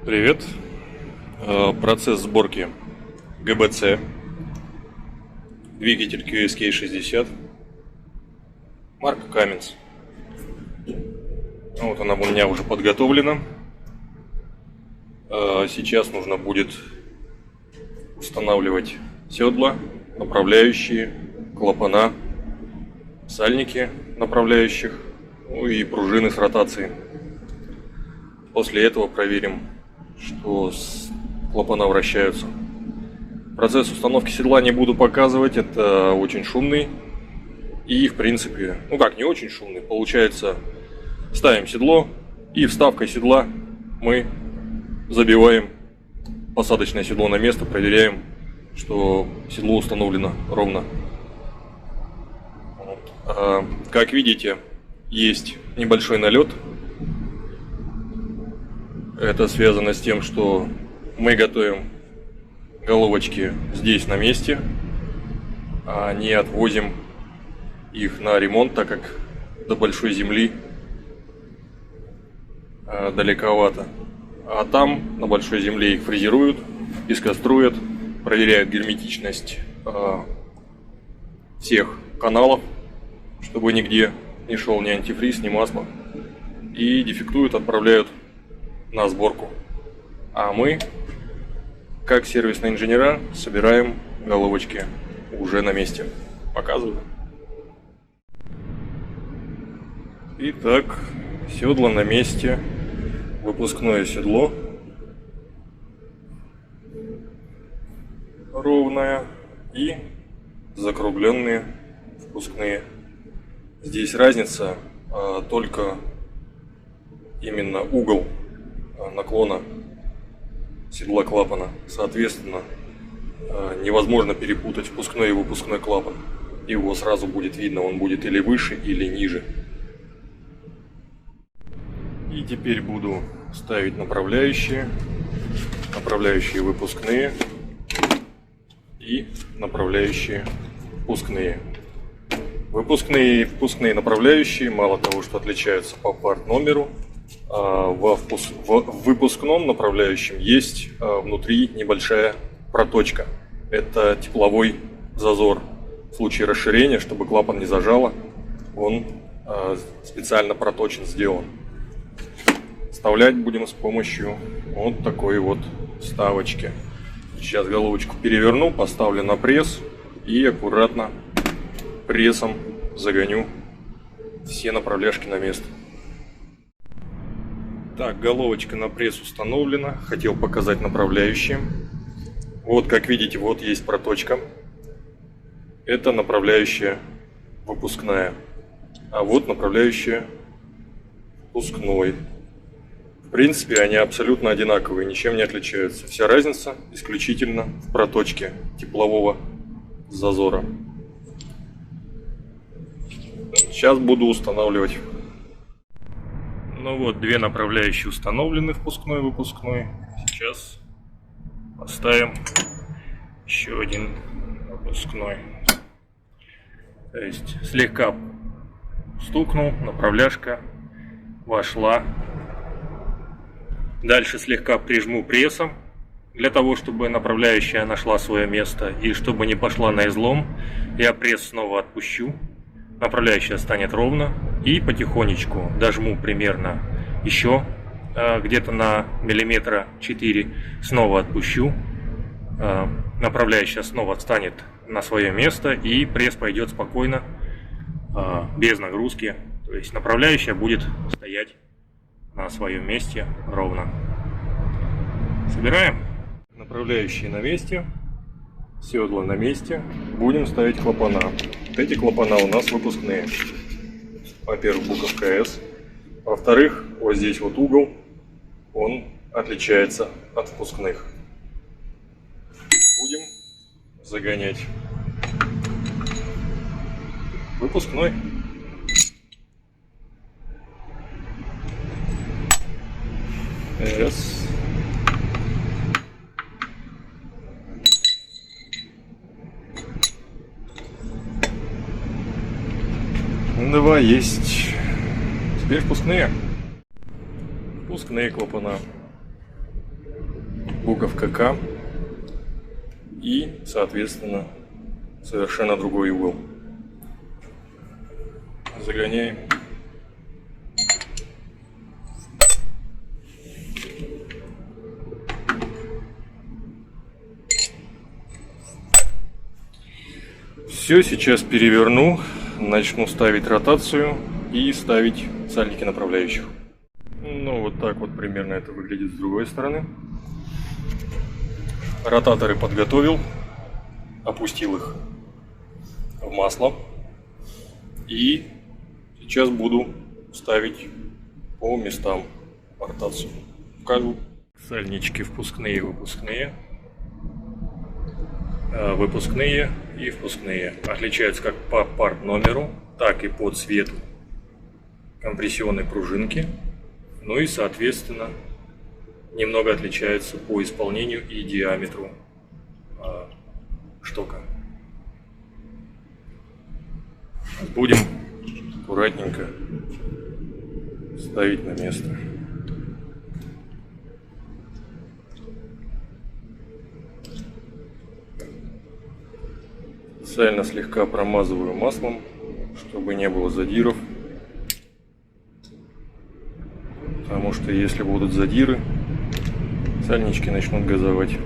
Привет. Процесс сборки ГБЦ. Двигатель QSK60. Марка Cummins. Вот она у меня уже подготовлена. Сейчас нужно будет устанавливать седла, направляющие, клапана, сальники направляющих, ну и пружины с ротацией. После этого проверим, что клапана вращаются. Процесс установки седла не буду показывать, это очень шумный. И в принципе, не очень шумный. Получается, ставим седло и вставкой седла мы забиваем посадочное седло на место, проверяем, что седло установлено ровно. Как видите, есть небольшой налет. Это связано с тем, что мы готовим головочки здесь на месте, а не отвозим их на ремонт, так как до большой земли далековато. А там на большой земле их фрезеруют, пескоструят, проверяют герметичность всех каналов, чтобы нигде не шел ни антифриз, ни масло, и дефектуют, отправляют на сборку. А мы, как сервисные инженера, собираем головочки уже на месте. Показываю. Итак, седло на месте. Выпускное седло. Ровное. И закругленные впускные. Здесь разница только именно угол наклона седла клапана. Соответственно, невозможно перепутать впускной и выпускной клапан. Его сразу будет видно, он будет или выше, или ниже. И теперь буду ставить направляющие выпускные и направляющие впускные. Выпускные и впускные направляющие мало того, что отличаются по парт-номеру, в выпускном направляющем есть внутри небольшая проточка. Это тепловой зазор. В случае расширения, чтобы клапан не зажало, он специально проточен, сделан. Вставлять будем с помощью вот такой вот вставочки. Сейчас головочку переверну, поставлю на пресс и аккуратно прессом загоню все направляшки на место. Так, головочка на пресс установлена. Хотел показать направляющие. Вот, как видите, вот есть проточка. Это направляющая выпускная. А вот направляющая впускной. В принципе, они абсолютно одинаковые, ничем не отличаются. Вся разница исключительно в проточке теплового зазора. Сейчас буду устанавливать. Ну вот, две направляющие установлены, впускной и выпускной. Сейчас поставим еще один выпускной. То есть слегка стукнул, направляшка вошла. Дальше слегка прижму прессом, для того, чтобы направляющая нашла свое место и чтобы не пошла на излом. Я пресс снова отпущу. Направляющая станет ровно, и потихонечку дожму примерно еще где-то на миллиметра 4, снова отпущу. Направляющая снова встанет на свое место, и пресс пойдет спокойно, без нагрузки. То есть направляющая будет стоять на своем месте ровно. Собираем. Направляющие на месте. Седла на месте. Будем ставить клапана. Вот эти клапана у нас выпускные. Во-первых, буковка S. Во-вторых, вот здесь вот угол, он отличается от впускных. Будем загонять выпускной. S. Два есть. Теперь впускные. Впускные клапана. буковка К и, соответственно, совершенно другой угол. Загоняем. Все, сейчас переверну, начну ставить ротацию и ставить сальники направляющих. Ну, вот так вот примерно это выглядит с другой стороны. Ротаторы подготовил, опустил их в масло. И сейчас буду ставить по местам ротацию. Покажу. Сальнички впускные и выпускные. Выпускные и впускные отличаются как по парт-номеру, так и по цвету компрессионной пружинки. Ну и, соответственно, немного отличаются по исполнению и диаметру штока. Будем аккуратненько ставить на место. Специально слегка промазываю маслом, чтобы не было задиров. Потому что если будут задиры, сальнички начнут газовать.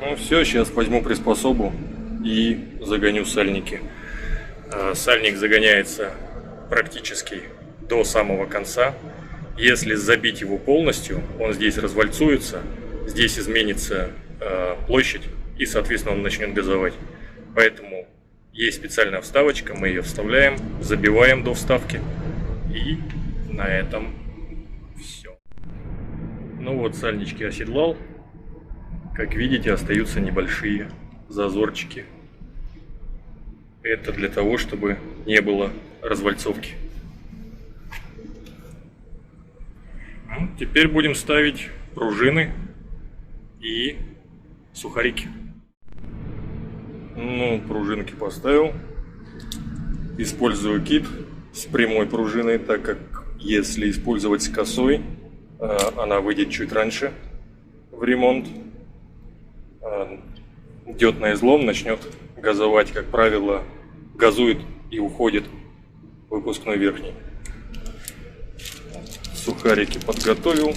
Ну все, сейчас возьму приспособу и загоню сальники. Сальник загоняется практически до самого конца. Если забить его полностью, он здесь развальцуется, здесь изменится площадь и, соответственно, он начнет газовать. Поэтому есть специальная вставочка, мы ее вставляем, забиваем до вставки, и на этом все. Ну вот, сальнички оседлал. Как видите, остаются небольшие зазорчики. Это для того, чтобы не было развальцовки. Теперь будем ставить пружины и сухарики. Ну, пружинки поставил. Использую кит с прямой пружиной, так как если использовать с косой, она выйдет чуть раньше в ремонт. Идет на излом, начнет газовать, как правило, газует и уходит выпускной верхний. Сухарики подготовил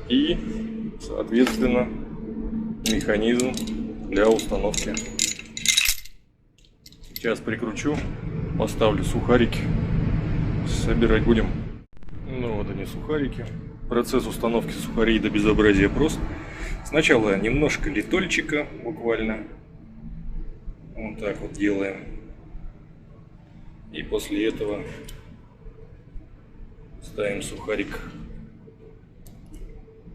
и, соответственно, механизм для установки. Сейчас прикручу, поставлю сухарики, собирать будем. Ну вот они, сухарики. Процесс установки сухарей до безобразия прост. Сначала немножко литольчика, буквально. Вот так вот делаем. И после этого ставим сухарик.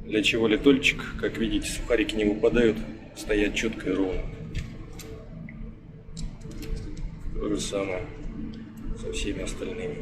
Для чего литольчик? Как видите, сухарики не выпадают, стоят четко и ровно. То же самое со всеми остальными.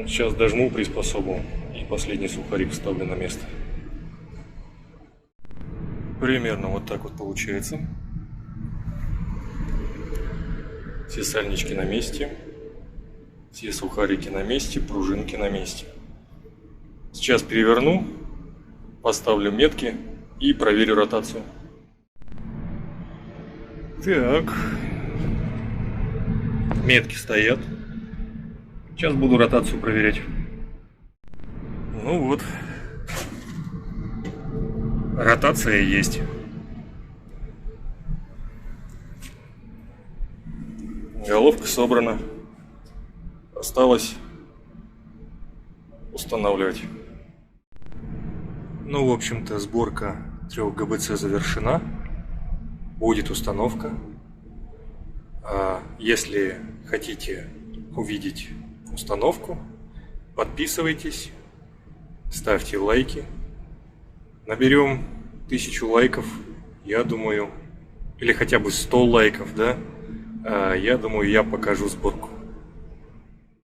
Сейчас дожму приспособу и последний сухарик вставлю на место. Примерно вот так вот получается. Все сальнички на месте, все сухарики на месте, пружинки на месте. Сейчас переверну, поставлю метки и проверю ротацию. Так, метки стоят. Сейчас буду ротацию проверять. Ну вот, ротация есть. Головка собрана. Осталось устанавливать. Ну, в общем-то, сборка 3 ГБЦ завершена. Будет установка. Если хотите увидеть установку, Подписывайтесь, ставьте лайки. Наберем 1000 лайков, я думаю, или хотя бы 100 лайков, да? Я думаю, я покажу сборку